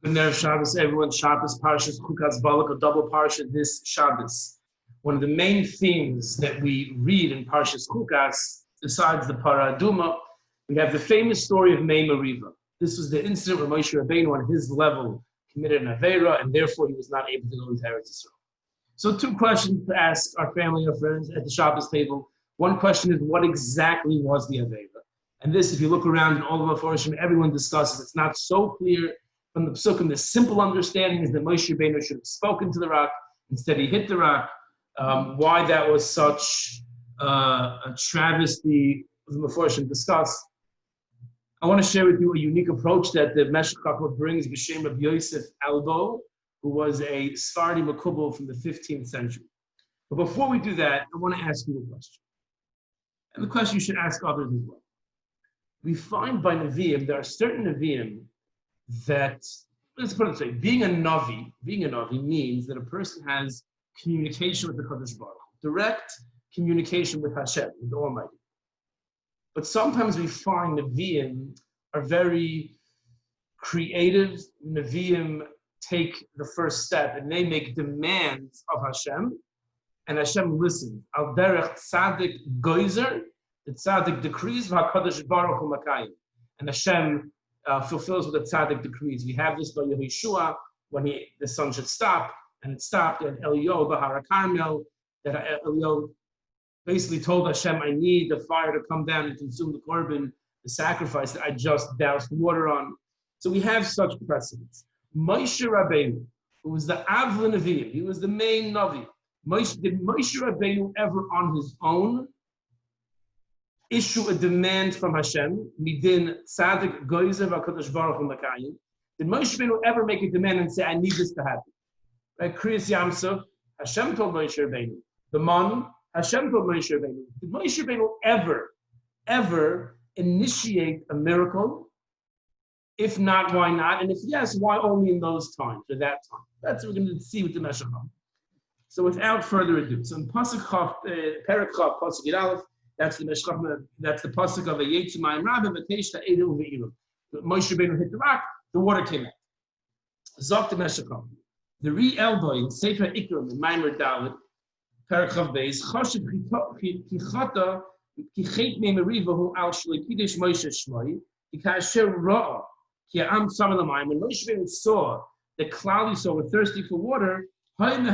Good Erev Shabbos, everyone. Shabbos, Parshas, Chukas, Balak, a double Parsha this Shabbos. One of the main themes that we read in Parshas Chukas, besides the Paraduma, we have the famous story of Meriva. This was the incident where Moshe Rabbeinu, on his level, committed an Aveira, and therefore he was not able to go into Eretz Yisrael. So two questions to ask our family or friends at the Shabbos table. One question is, what exactly was the Aveira? And this, if you look around in all of our Foreshim, everyone discusses. It's not so clear from the Psukim. The simple understanding is that Moshe Rabbeinu should have spoken to the rock. Instead, he hit the rock. Why that was such a travesty, the Meforshim discuss. I want to share with you a unique approach that the Meshech brings, B'Shem of Yosef Albo, who was a Sephardi Makubal from the 15th century. But before we do that, I want to ask you a question. And the question you should ask others as well. We find by Nevi'im, there are certain Nevi'im that, let's put it this way, being a Navi means that a person has communication with the Kadosh Baruch Hu, direct communication with Hashem, with the Almighty. But sometimes we find Nevi'im are very creative. Nevi'im take the first step and they make demands of Hashem, and Hashem listens. Al derech tzaddik goizer, the tzaddik decrees, v'hakadosh baruch hu makayim, and Hashem fulfills what the tzaddik decrees. We have this by Yehoshua when the sun should stop, and it stopped. And Eliyahu Bahar Carmel, that Eliyahu basically told Hashem, I need the fire to come down and consume the korban, the sacrifice that I just doused water on. So we have such precedents. Moshe Rabbeinu, who was the Avla Nevi'im, he was the main Navi. Did Moshe Rabbeinu ever on his own issue a demand from Hashem? Midin Tzadik Goizer v'Kadosh Baruch Hu Makayim. Did Moshe Rabbeinu ever make a demand and say, I need this to happen? Right? Kriyas Yamsuf, Hashem told Moshe Rabbeinu. The Mon, Hashem told Moshe Rabbeinu. Did Moshe Rabbeinu ever initiate a miracle? If not, why not? And if yes, why only in those times, or that time? That's what we're going to see with the Meshech. So without further ado, so in Pasuk Chav, Perek Chav, Pasuk Yud Aleph, that's the Meshech, that's the Pasuk of a Yetzu Mayim Rabba, V'Teishta Edu V'Ilu. Moshe Rabbeinu hit the rock, the water came out. Zok the Meshech. The Re Elboy in Sefer Ikram in Maimer Dalet, Perek Chav Beis, Choshev Kichata Kichet Meriva Hu Al Shloi Kidesh Moshe Shmoi, Kikasher Ra'ah. When Moshe Rabbeinu saw that Klal Yisrael were thirsty for water, a person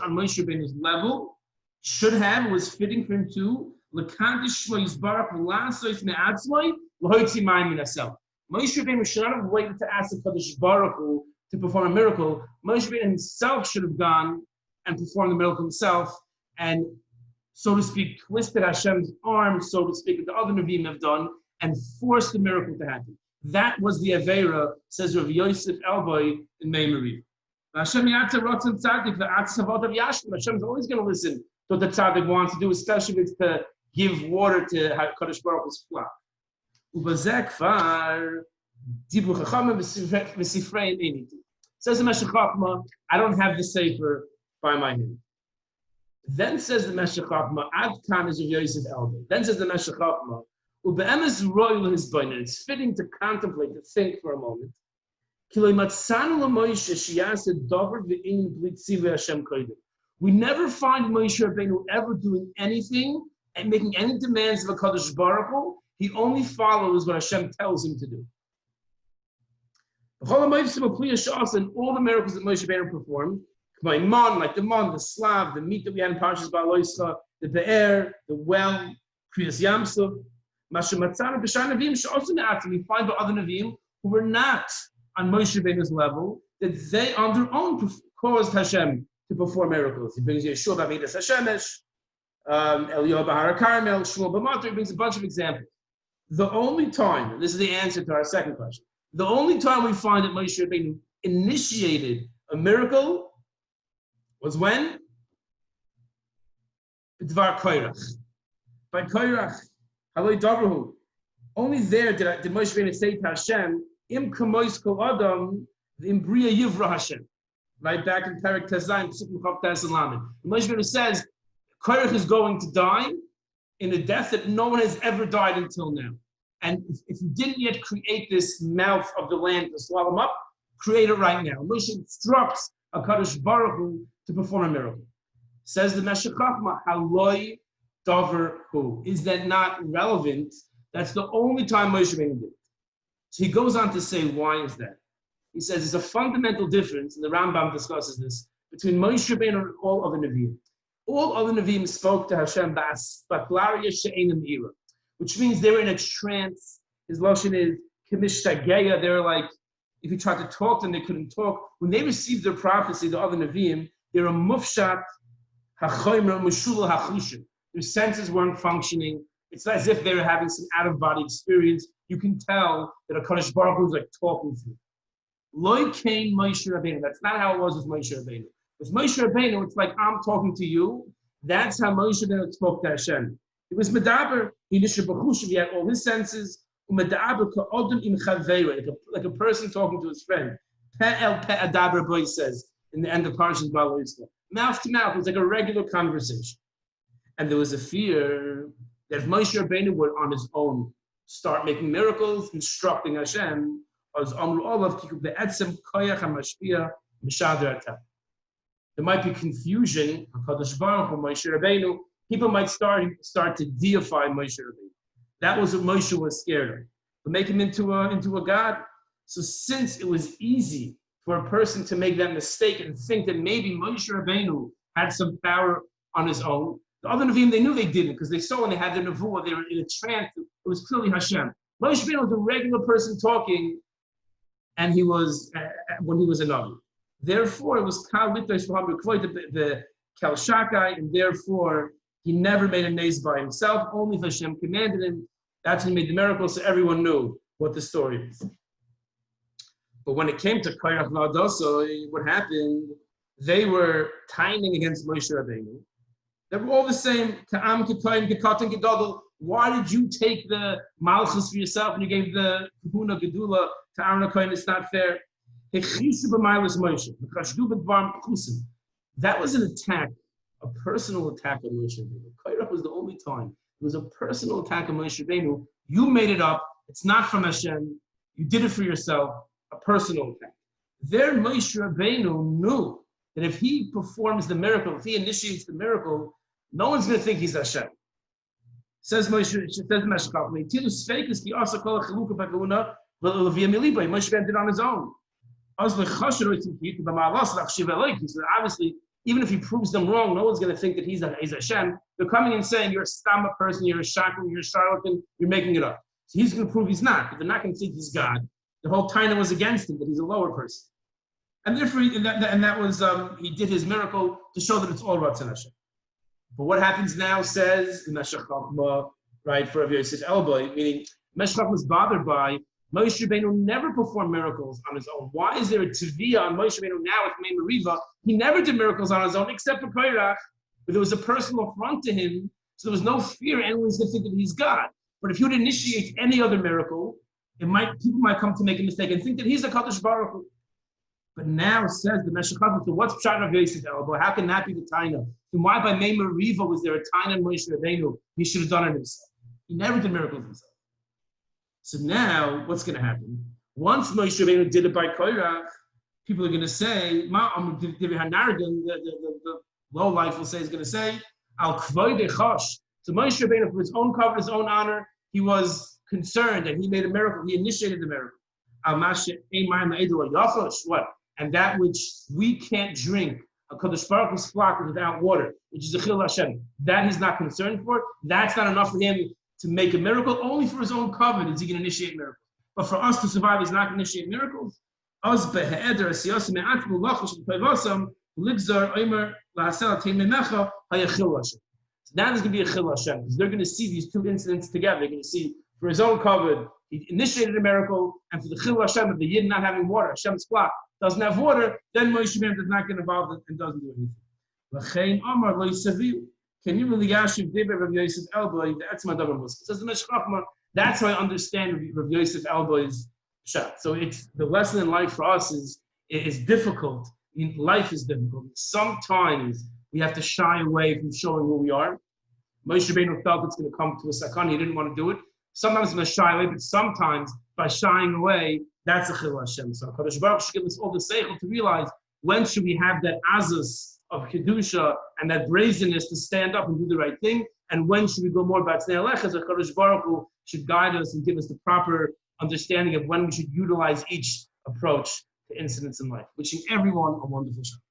on Moshe Rabbeinu's level should have, was fitting for him to, Moshe Rabbeinu should not have waited to ask the Kadosh Baruch Hu to perform a miracle. Moshe Rabbeinu himself should have gone and performed the miracle himself and, so to speak, twisted Hashem's arm, so to speak, that the other Nevi'im have done, and forced the miracle to happen. That was the Aveira, says Rav Yosef Elboy in Meriva. Hashem is always going to listen to what the tzaddik wants to do, especially if it's to give water to Kadosh Baruch Hu's flock. Says the Meshech Chochma, I don't have the Sefer by my hand. Then says the Meshech Chochma, Ad Kan is Rav Yosef Elboy. Then says the Meshech Chochma, it's fitting to contemplate, to think for a moment. We never find Moshe Rabbeinu ever doing anything and making any demands of a Kadosh Baruch Hu. He only follows what Hashem tells him to do. And all the miracles that Moshe Rabbeinu performed, like the man, the slav, the meat that we had in Parshas Ba'aloischa, the be'er, the well, Kriyas Yamsuf, we find by other Nevi'im who were not on Moshe Rabbeinu's level, that they on their own caused Hashem to perform miracles. He brings Yeshua B'Amidas Hashemesh, Eliyahu Bahar Carmel, Shmuel B'Matar. He brings a bunch of examples. The only time, and this is the answer to our second question, the only time we find that Moshe Rabbeinu initiated a miracle was when? B'Dvar Koirach. By Koirach. Only there did Moshe Rabbeinu say to Hashem, Im kamois kol adam, im bria yivra Hashem. Right back in Perek Tezayim, Psukim Chav Tes and Lamed. Moshe Rabbeinu says, Korach is going to die in a death that no one has ever died until now. And if you didn't yet create this mouth of the land to swallow them up, create it right now. Moshe instructs HaKadosh Baruch Hu to perform a miracle. Says the Meshech Chochma, haloi davar hu. Is that not relevant? That's the only time Moshe Rabbeinu did it. So he goes on to say, why is that? He says there's a fundamental difference, and the Rambam discusses this, between Moshe Rabbeinu and all other Nevi'im. All other Nevi'im spoke to Hashem ba'aspaklaria she'enim ira, which means they were in a trance. His lashon is k'mishtageya. They were like, if you tried to talk to them, they couldn't talk. When they received their prophecy, the other Nevi'im, they were mufshat ha'choymer mushula ha'chushim. Their senses weren't functioning. It's as if they were having some out-of-body experience. You can tell that HaKadosh Baruch Hu was like talking to them. Loi kain Moshe Rabbeinu. That's not how it was with Moshe Rabbeinu. With Moshe Rabbeinu, it's like I'm talking to you. That's how Moshe Rabbeinu spoke to Hashem. It was medaber. He had all his senses. Medaber ka'odem im chaveira, like a person talking to his friend. Pe'el pe'adaber boy says in the end of Parshas Ba'alosla. Mouth to mouth. It was like a regular conversation. And there was a fear that if Moshe Rabbeinu would on his own start making miracles, instructing Hashem, there might be confusion. People might start to deify Moshe Rabbeinu. That was what Moshe was scared of, to make him into a god. So since it was easy for a person to make that mistake and think that maybe Moshe Rabbeinu had some power on his own, the other Nevi'im, they knew they didn't, because they saw when they had the Nevuah, they were in a trance. It was clearly Hashem. Moshe Rabbeinu was a regular person talking, and he was, when he was a Navi. Therefore, it was Kal Litosh the Kel Shakai, and therefore, he never made a naze by himself, only if Hashem commanded him. That's when he made the miracle, so everyone knew what the story is. But when it came to Kairach V'Adosoi, what happened, they were tining against Moshe Rabbeinu. They were all the same. Ka'am, K'koyim, K'katan, K'dodol. Why did you take the Malchus for yourself and you gave the Kahuna Gedula to Aaron HaKohen? It's not fair. That was an attack, a personal attack on Moshe Rabbeinu. Kairach was the only time. It was a personal attack on Moshe Rabbeinu. You made it up. It's not from Hashem. You did it for yourself. A personal attack. There, Moshe Rabbeinu knew that if he performs the miracle, if he initiates the miracle, no one's going to think he's Hashem. Says Moshe, says Meshech, Moshe did it on his own. So obviously, even if he proves them wrong, no one's going to think that he's Hashem. They're coming and saying, you're a stammer person, you're a shakal, you're a charlatan, you're making it up. So he's going to prove he's not, but they're not going to think he's God. The whole Taina was against him, that he's a lower person. And therefore, that was, he did his miracle to show that it's all Ratzon Hashem. But what happens now, says the Meshech Chochma, right, for Rabbi Yosef Elboy, meaning Meshech Chochma is bothered by Moshe Rabbeinu never performed miracles on his own. Why is there a Teviyah on Moshe Rabbeinu now with Meriva? He never did miracles on his own except for Kairach, but there was a personal affront to him, so there was no fear anyone's going to think that he's God. But if you would initiate any other miracle, people might come to make a mistake and think that he's a Kadosh Baruch Hu. But now says the Meshech Chochma, so what's Pshat Rav Yosef Elboy? How can that be the Taina? And why by Meriva was there a Taina in Moshe Rabbeinu? He should have done it himself. He never did miracles himself. So now, what's going to happen? Once Moshe Rabbeinu did it by Kairach, people are going to say, the low life will say, is going to say, Al Kvoide Chosh. So Moshe Rabbeinu, for his own cover, his own honor, he was concerned and he made a miracle. He initiated the miracle. What? And that which we can't drink, a Kadosh Baruch Hu's flock without water, which is a Chil Hashem, that he's not concerned for. That's not enough for him to make a miracle. Only for his own covenant is he going to initiate miracles. But for us to survive, he's not going to initiate miracles. So now there's going to be a Chil Hashem, because they're going to see these two incidents together. They're going to see for his own covenant, he initiated a miracle, and for the Chil Hashem of the Yid not having water, Hashem's flock doesn't have water, then Moshe Rabbeinu does not get involved and doesn't do anything. Can you really Yashiv Dibber Rav Yosef Elboy? That's my double Muslim. Says the Meshech Chochma. That's how I understand Rav Yosef Elboy's shot. So it's the lesson in life for us is difficult. Life is difficult. Sometimes we have to shy away from showing who we are. Moshe Rabbeinu felt it's going to come to a sakhan. He didn't want to do it. Sometimes I'm shy away, but sometimes by shying away, that's a chil Hashem. So Kadosh Baruch should give us all the seichel to realize when should we have that azus of kedusha and that brazenness to stand up and do the right thing, and when should we go more about Tznei Alecha? So Kadosh Baruch Hu should guide us and give us the proper understanding of when we should utilize each approach to incidents in life. Wishing everyone a wonderful Shabbat.